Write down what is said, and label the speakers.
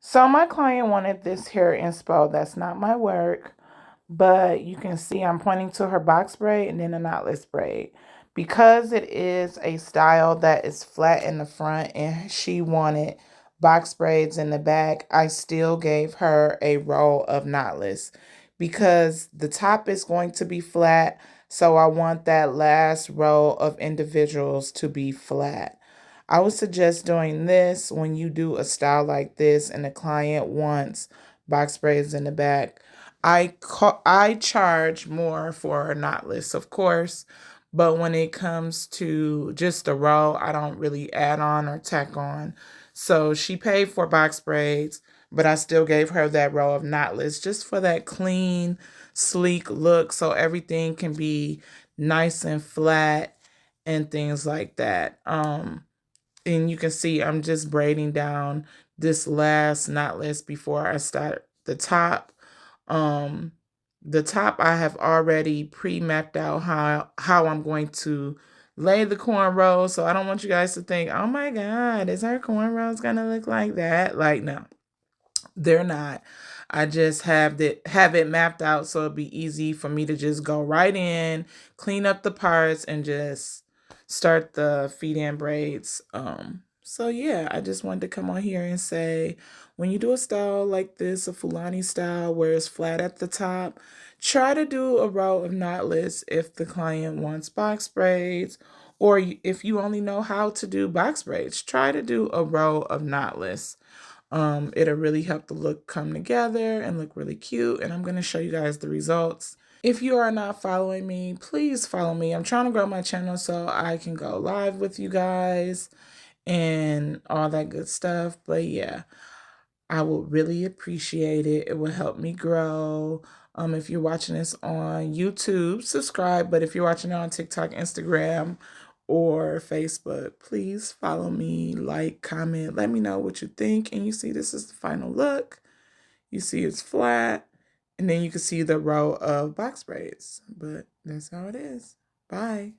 Speaker 1: So my client wanted this hair inspo. That's not my work, but you can see I'm pointing to her box braid and then a knotless braid. Because it is a style that is flat in the front and she wanted box braids in the back, I still gave her a row of knotless because the top is going to be flat. So I want that last row of individuals to be flat. I would suggest doing this when you do a style like this and the client wants box braids in the back. I charge more for a knotless, of course, but when it comes to just a row, I don't really add on or tack on. So she paid for box braids, but I still gave her that row of knotless just for that clean, sleek look so everything can be nice and flat and things like that. And you can see I'm just braiding down this last knotless before I start the top. Um, the top I have already pre-mapped out how I'm going to lay the cornrows. So I don't want you guys to think, oh my God, is our cornrows gonna look like that? Like, no, they're not. I just have it mapped out so it'll be easy for me to just go right in, clean up the parts, and just start the feed in braids. So yeah, I just wanted to come on here and say when you do a style like this, a Fulani style where it's flat at the top, try to do a row of knotless if the client wants box braids, or if you only know how to do box braids, try to do a row of knotless. It'll really help the look come together and look really cute. And I'm going to show you guys the results. If you are not following me, please follow me. I'm trying to grow my channel so I can go live with you guys and all that good stuff. But yeah, I will really appreciate it. It will help me grow. If you're watching this on YouTube, subscribe. But if you're watching it on TikTok, Instagram, or Facebook, please follow me, like, comment, let me know what you think. And you see, this is the final look. You see it's flat. And then you can see the row of box braids. But that's how it is. Bye.